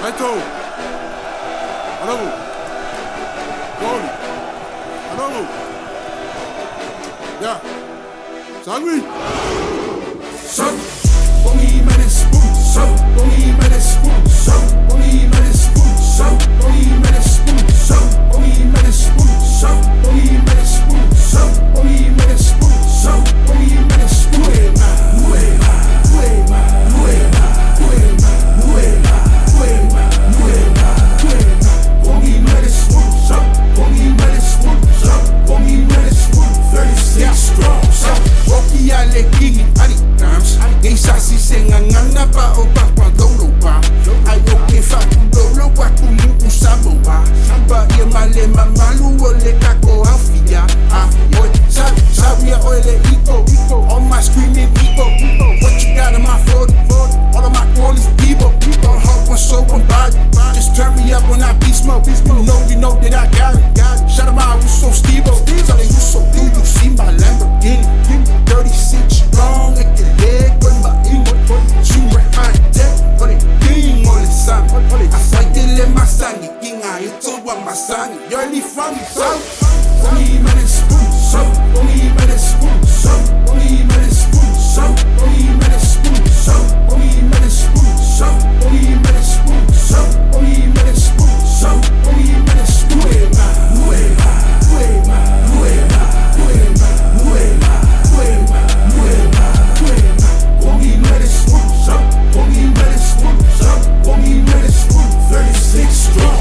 Aito, Anabu, Goli, Anabu, yeah, Sangui, Sun, Bongi Menace, Sun, Bongi Menace, Sun, Bongi Menace, Sun, Bongi Menace, Sun, Bongi Menace, Sun, Bongi Menace, Sun, Bongi Menace, Sun, Bongi Menace, Nueva, Nueva, Nueva, Nueva, Nueva, Nueva. Ale gigi ali times Gay sasi senganganga pa o pa pa dolo pa Ayo ke fa dolo wa ku mu usabo pa Ba ye male mamalu ole kako afia yo sabia ole iko on my screaming ego What you got in my 40 all of my qualities people heart was so bad just turn me up when I be smoke you know that I got it shout out my Uso Steve-O tell you so do you see my Lamborghini 36 strong like the leg on my English super high tech on it ding on the sun I fight the let my son king I told what my son you're only from the south Bongi Menace Sun Bongi Menace Sun Bongi Menace Sun Bongi Menace Sun Bongi Menace Sun Bongi Menace Sun Bongi Menace Sun Bongi Menace Nueva Nueva Nueva Nueva Nueva Nueva Nueva Nueva Nueva Bongi Menace Sun Bongi Menace Sun Bongi Menace 36 strong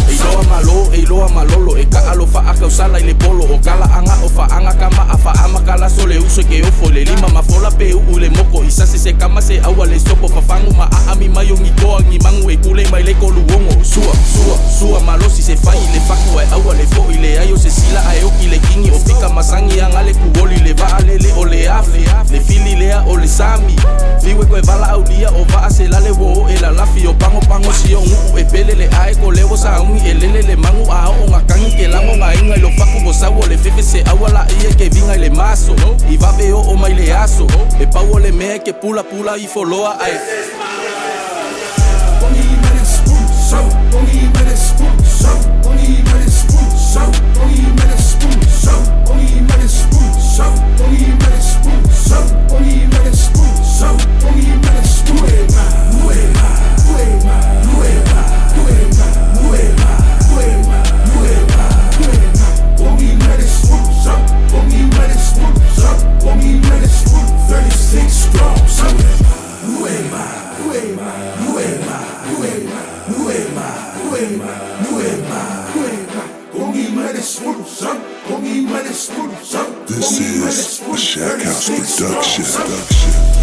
Iloa malolo e ka alo fa aka usala ile polo o kala anga o fa anga kama afa ama kala sole uso ke ofo le lima mafola pe ule moko isase se kama se awa le sopo fa fangu ma ami mayo ngi ko ngi mangu e kule mai le ko luongo sua malosi se fai le faku e awa le fo ile ayo se sila ayo ki le kingi o fika masangi anga le kuoli le va le o le afi le fili le o le sami fiwe ko e vala aulia o va se la le wo e la lafi o pango si o ngu e pele le ai ko lewo sa ungi e le mangu a o ngakangi ke lango nga inga lo faku bo sawo le fefe se awala ie ke vinga le maso I va veo o mai le aso e pau le me ke pula I foloa ai Bongi Menace Sun Bongi Menace Sun Bongi Menace Sun Bongi Menace Sun Bongi Menace Sun Bongi Menace Sun Bongi Menace Sun Bongi Menace Nueva Nueva Nueva Nueva Nueva Nueva Nueva Nueva Nueva Bongi Menace Sun Bongi Menace Sun Bongi Menace 36 strong Nueva Nueva Nueva Nueva Nueva Nueva Nueva Nueva Bongi Menace Sun Bongi Menace Sun This is a Shack House production.